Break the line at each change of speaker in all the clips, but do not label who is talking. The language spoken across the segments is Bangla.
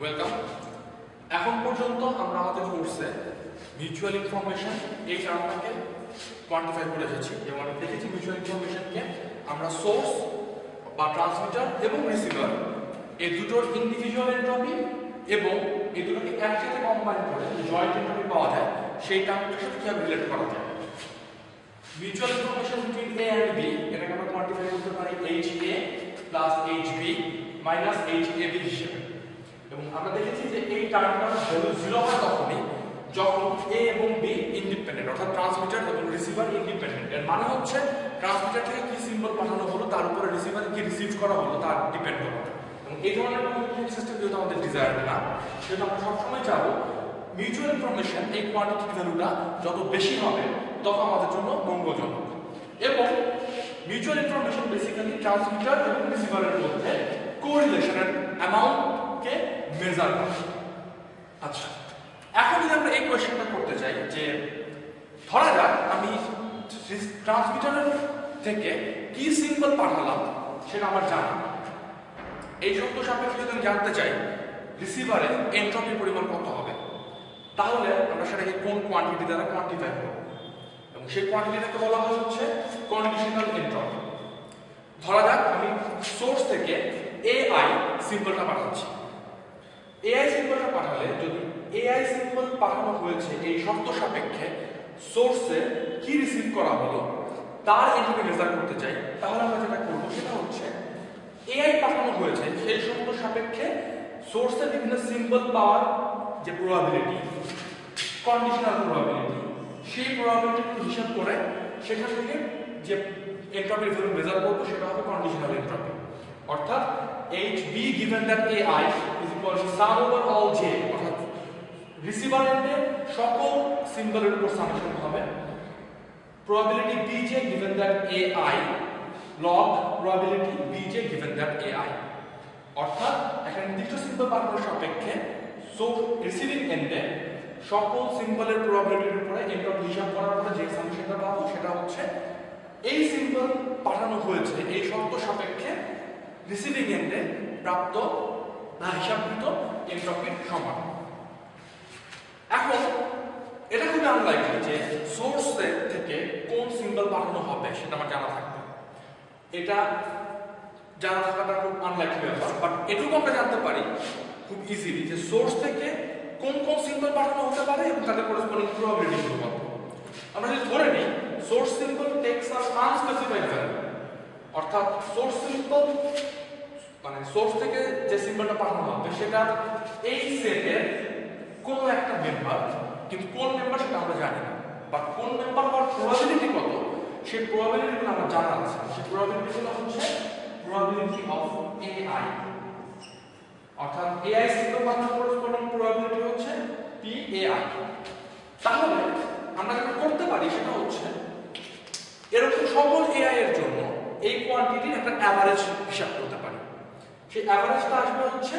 ওয়েলকাম। এখন পর্যন্ত আমরা আমাদের কোর্সে মিউচুয়াল ইনফরমেশন এই টার্মটাকে কোয়ান্টিফাই করে এসেছি এবং আমরা দেখেছি মিউচুয়াল ইনফরমেশনকে আমরা সোর্স বা ট্রান্সমিটার এবং রিসিভার এই দুটোর ইন্ডিভিজুয়াল এন্ট্রপি এবং এই দুটোকে একসাথে কম্বাইন করে যে জয়েন্ট এন্ট্রপি পাওয়া যায় সেই টার্মটার সাথে কিভাবে রিলেট করা যায়। Mutual information between A and B এটাকে আমরা কোয়ান্টিফাই করতে পারি HA plus HB minus HAB হিসেবে। এবং আমরা দেখেছি যে এই টার্মটার ভ্যালু 0 হয় তখনই যখন A এবং B ইন্ডিপেন্ডেন্ট, অর্থাৎ ট্রান্সমিটার এবং রিসিভার ইন্ডিপেন্ডেন্ট। এর মানে হচ্ছে ট্রান্সমিটার থেকে কি সিম্বল পাঠানো হলো তার উপরে রিসিভার কি রিসিভ করা হলো তার ডিপেন্ড করে। এবং এই ধরনের কমিউনিকেশন সিস্টেম যেহেতু আমাদের ডিজায়ার্ড না, সেটা আমরা সবসময় চাবো মিউচুয়াল ইনফরমেশন এই কোয়ান্টিটি ভ্যালুটা যত বেশি হবে তত আমাদের জন্য মঙ্গলজনক। এবং মিউচুয়াল ইনফরমেশন বেসিক্যালি ট্রান্সমিটার এবং রিসিভারের মধ্যে কোরিলেশনের অ্যামাউন্টকে মেজার করে। আচ্ছা, এখন যদি আমরা এই কোয়েশ্চেনটা করতে চাই যে ধরা যাক আমি ট্রান্সমিটারের থেকে কি সিম্বল পাঠালাম সেটা আমার জানা, এই শর্ত সাপেক্ষে যদি আমি জানতে চাই রিসিভারে এন্ট্রপির পরিমাণ কত হবে, তাহলে আমরা সেটাকে কোন কোয়ান্টিটি দ্বারা কোয়ান্টিফাই করব এবং সেই কোয়ান্টিটিটাকে বলা হচ্ছে কন্ডিশনাল এন্ট্রপি। ধরা যাক আমি সোর্স থেকে AI সিম্বলটা পাঠাচ্ছি। AI সিম্বলটা পাঠালে যদি AI সিম্বল পাঠানো হয়েছে এই শর্ত সাপেক্ষে সোর্সে কি রিসিভ করা হলো তার এন্ট্রপি মেজার করতে চাই, তাহলে আমরা যেটা করব সেটা হচ্ছে AI পাঠানো হয়েছে সেই শর্ত সাপেক্ষে সোর্সে বিভিন্ন সিম্বল পাওয়ার যে প্রবাবিলিটি, কন্ডিশনাল প্রবাবিলিটি, সেই প্রবাবিলিটির হিসাব করে সেখান থেকে যে এন্ট্রপির ভ্যালু মেজার করব সেটা হবে কন্ডিশনাল এন্ট্রপি। অর্থাৎ HB given that AI is equal to sum over all J, অর্থাৎ রিসিভার এন্ডে সকল সিম্বলের উপর সামেশন হবে probability BJ given that AI log probability BJ given that AI। অর্থাৎ একটা নির্দিষ্ট সিম্বল পাঠানোর সাপেক্ষে সোর্স রিসিভিং এন্ডে সকল সিম্বলের প্রবাবিলিটির উপরে এন্ট্রপি হিসাব করার পরে যে সামেশনটা পাবো সেটা হচ্ছে এই সিম্বল পাঠানো হয়েছে এই শর্ত সাপেক্ষে রিসিভিং এন্ডে প্রাপ্ত বা হিসাবকৃত এন্ট্রপির সমান। এখন এটা খুবই আনলাইকলি যে সোর্স থেকে কোন সিম্বল পাঠানো হবে সেটা আমার জানা থাকবে, এটা জানা থাকাটা খুব আনলাইকলি ব্যাপার। বাট এটুকু আমরা জানতে পারি খুব ইজিলি যে সোর্স থেকে কোন কোন সিম্বল পাঠানো হতে পারে এবং তাদের করেসপন্ডিং প্রবাবিলিটি কত। আমরা যদি ধরে নিই সোর্স সিম্বল টেকস আস আনস্পেসিফাইড ভ্যালু, অর্থাৎ সোর্স সিম্বল মানে সোর্স থেকে যে সিম্বলটা পাঠানো হবে সেটা এই সেটের কোন একটা মেম্বার, কিন্তু কোন মেম্বার সেটা আমরা জানি না, বা কোন মেম্বার হওয়ার প্রবাবিলিটি কত সেই প্রবাবিলিটিগুলো আমরা জানা আছে। সেই প্রবাবিলিটিগুলো হচ্ছে প্রবাবিলিটি অফ AI, অর্থাৎ AI সিম্বল পাঠানোর করেসপন্ডিং প্রবাবিলিটি হচ্ছে PAI। তাহলে আমরা যেটা করতে পারি সেটা হচ্ছে এরকম সকল AI এর জন্য এই কোয়ান্টিটির একটা অ্যাভারেজ হিসাব করতে পারি। সেই অ্যাভারেজটা আসবে হচ্ছে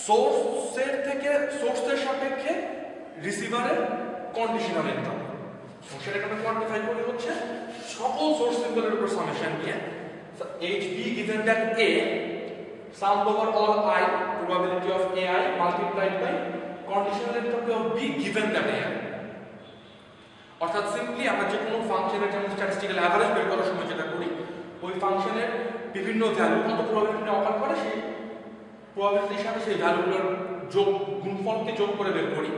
সোর্সের থেকে সোর্সের সাপেক্ষে রিসিভারের কন্ডিশনাল এন্ট্রপি। সেটাকে আমরা কোয়ান্টিফাই করি হচ্ছে সকল সোর্স সিম্বলের উপর সামেশন নিয়ে HB given that A sum over all I probability of AI multiplied by conditional entropy of B given that AI। অর্থাৎ সিম্পলি আমরা যে কোনো ফাংশনের যেমন স্ট্যাটিস্টিক্যাল অ্যাভারেজ বের করার সময় যেটা করি ওই ফাংশনের বিভিন্ন ভ্যালু কত প্রবাবিলিটি অকার করে সেই প্রবাবিলিটির সাথে সেই ভ্যালুগুলোর যোগ গুণফলকে যোগ করে বের করি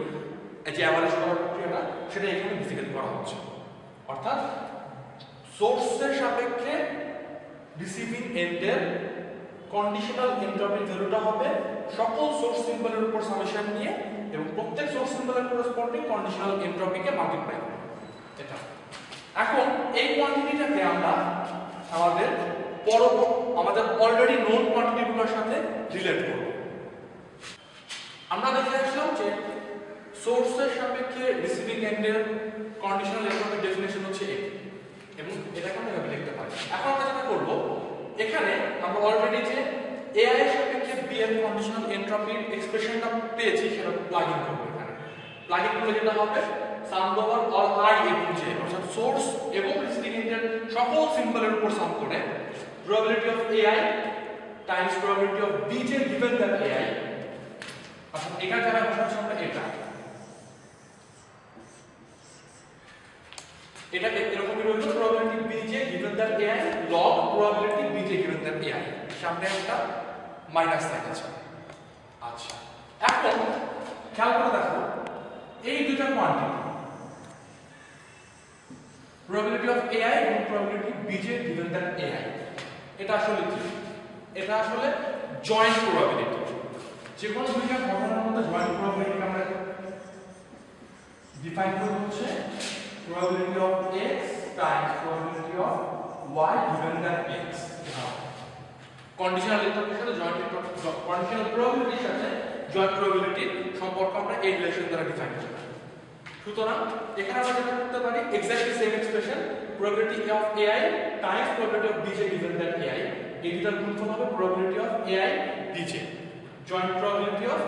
যে অ্যাভারেজ করার প্রক্রিয়াটা, সেটা এখানে বেসিক্যালি করা হচ্ছে। অর্থাৎ সোর্সের সাপেক্ষে রিসিভিং এন্ডের কন্ডিশনাল এন্ট্রপির ভ্যালুটা হবে সকল সোর্স সিম্বলের উপর সামেশন নিয়ে এবং প্রত্যেক সোর্স সিম্বলের করেসপন্ডিং কন্ডিশনাল এন্ট্রপিকে মাল্টিপ্লাই করে এটা। এখন এই কোয়ান্টিটিটাকে আমরা আমাদের অলরেডি নোন কোয়ান্টিটিগুলোর সাথে রিলেট করব। আমরা দেখে আসলাম যে সোর্সের সাপেক্ষে রিসিভিং এন্ডের কন্ডিশনাল এন্ট্রপির ডেফিনিশন হচ্ছে A এবং এটাকে আমরা এভাবে লিখতে পারি। এখন আমরা যেটা করব এখানে আমরা অলরেডি যে AI এর সাপেক্ষে B এর কন্ডিশনাল এন্ট্রপির এক্সপ্রেশনটা পেয়েছি সেটা প্লাগ ইন করব। এখানে প্লাগ ইন করলে যেটা হবে সাম ওভার অল I এবং J, অর্থাৎ সোর্স এবং রিসিভিং এন্ডের সকল সিম্বলের উপর সাম করে probability of AI times probability of BJ given that AI এটা এরকমই রইল probability bj given that ai log probability bj given that ai সামনে একটা মাইনাস সাইন আছে। আচ্ছা এখন খেয়াল করে দেখো এই দুটো কোয়ান্টিটি probability of ai এবং probability bj given that ai এটা আসলে কি? এটা আসলে জয়েন্ট probability। যে কোনো দুইটা ঘটনার মধ্যে জয়েন্ট probability আমরা ডিফাইন করব হচ্ছে probability of x times probability of y given that x। Conditional interpretation সাথে জয়েন্ট কন্ডিশনাল প্রবাবিলিটির সাথে জয়েন্ট প্রবাবিলিটির সম্পর্ক আমরা এই রিলেশন দ্বারা ডিফাইন করি। সুতরাং এখানে আমরা যেটা করতে পারি exactly same expression probability of ai times probability of bj given that ai এই দুটার গুণফল হবে probability of ai bj joint probability of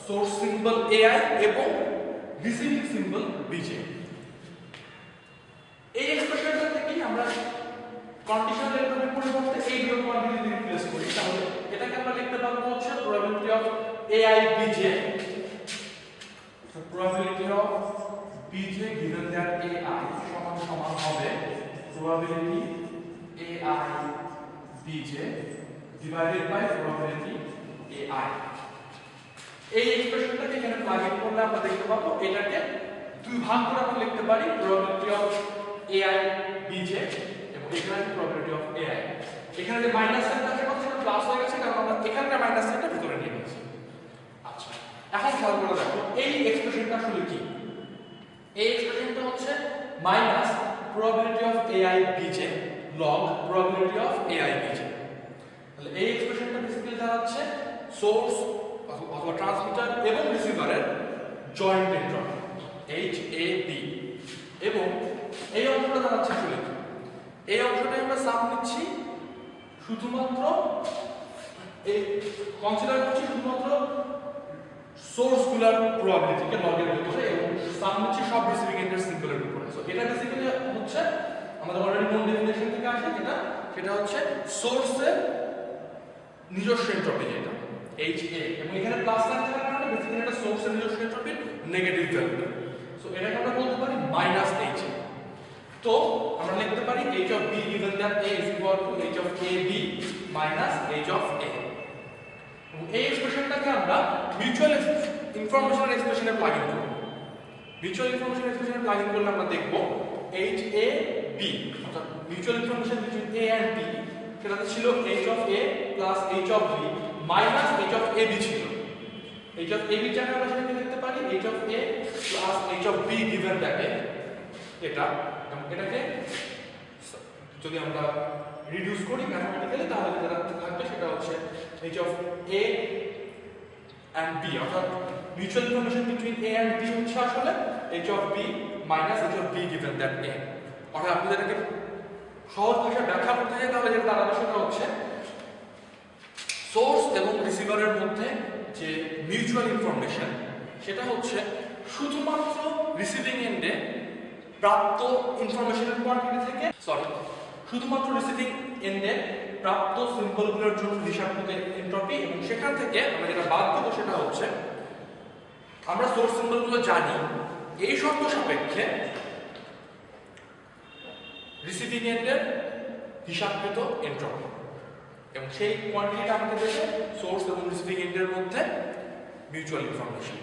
source symbol ai এবং রিসিভিং সিম্বল bj। এই এক্সপ্রেশনটা থেকে আমরা কন্ডিশনাল এন্ট্রপির পরিবর্তে এই দুটো কোয়ান্টিটি দিয়ে রিপ্লেস করি, তাহলে এটাকে আমরা লিখতে পারবো হচ্ছে probability of ai bj, so probability of bj given that ai সমান সমান হবে probability ai bj divided by probability ai। এই এক্সপ্রেশনটাকে এখানে প্লাগ ইন করলে আমরা দেখতে পাবো এটাকে দুই ভাগ করে আমরা লিখতে পারি probability of ai bj এবং এখানে probability of ai। এখানে যে মাইনাস সাইনটা আছে কত সেটা প্লাস হয়ে গেছে কারণ আমরা এখানকার মাইনাস সাইনটা ভিতরে নিয়ে নিয়েছি। আচ্ছা এখন খেয়াল করে দেখো এই এক্সপ্রেশনটা আসলে কি? এই এক্সপ্রেশনটা হচ্ছে minus probability of ai bj log probability of ai bj। তাহলে এই এক্সপ্রেশনটা বেসিক্যালি দাঁড়াচ্ছে সোর্স অথবা ট্রান্সমিটার এবং রিসিভারের জয়েন্ট এন্ট্রপি HAB এবং এই অংশটা দাঁড়াচ্ছে আসলে কি? এই অংশটাই আমরা সাম নিচ্ছি শুধুমাত্র এই কনসিডার করছি শুধুমাত্র সোর্সগুলোর প্রবাবিলিটিকে লগের ভিতরে এবং সাম নিচ্ছি সব রিসিভিং এন্ডের সিম্বলের উপরে। সো এটা বেসিক্যালি হচ্ছে আমাদের অলরেডি কোন ডেফিনেশন থেকে আসে সেটা হচ্ছে সোর্সের নিজস্ব এন্ট্রপি যেটা HA এবং এখানে প্লাস সাইন থাকার কারণে বেসিক্যালি এটা সোর্সের নিজস্ব এন্ট্রপির নেগেটিভ ভ্যালু। সো এটাকে আমরা বলতে পারি মাইনাস HA। তো আমরা লিখতে পারি h of b given that a is equal to h of ab minus h of a। এবং এই এক্সপ্রেশনটাকে আমরা মিউচুয়াল ইনফরমেশন এক্সপ্রেশনে প্লাগ ইন করব। মিউচুয়াল ইনফরমেশন এক্সপ্রেশনে প্লাগ ইন করলে আমরা দেখব HAB অর্থাৎ mutual information between a and b সেটা ছিল h of a plus h of b minus h of ab ছিল। h of ab জায়গায় আমরা সেটাকে লিখতে পারি h of a plus h of b given that a এটা এটাকে যদি আমরা রিডিউস করি ম্যাথমেটিক্যালি তাহলে যেটা থাকবে সেটা হচ্ছে h of a and b অর্থাৎ mutual information between a and b হচ্ছে আসলে h of b minus h of b given that a। অর্থাৎ আপনি এটাকে সহজ ভাষায় ব্যাখ্যা করতে চাই তাহলে যেটা দাঁড়াবে সেটা হচ্ছে সোর্স এবং রিসিভারের মধ্যে যে মিউচুয়াল ইনফরমেশন সেটা হচ্ছে শুধুমাত্র রিসিভিং এন্ডে প্রাপ্ত ইনফরমেশনের কোয়ান্টিটি থেকে শুধুমাত্র রিসিভিং এন্ডে প্রাপ্ত সিম্বলগুলোর জন্য হিসাবকৃত এন্ট্রপি এবং সেখান থেকে আমরা যেটা বাদ দেবো সেটা হচ্ছে আমরা সোর্স সিম্বলগুলো জানি এই শর্ত সাপেক্ষে রিসিভিং এন্ডের হিসাবকৃত এন্ট্রপি এবং সেই কোয়ান্টিটিটা আমাদের দেবে সোর্স এবং রিসিভিং এন্ডের মধ্যে মিউচুয়াল ইনফরমেশন।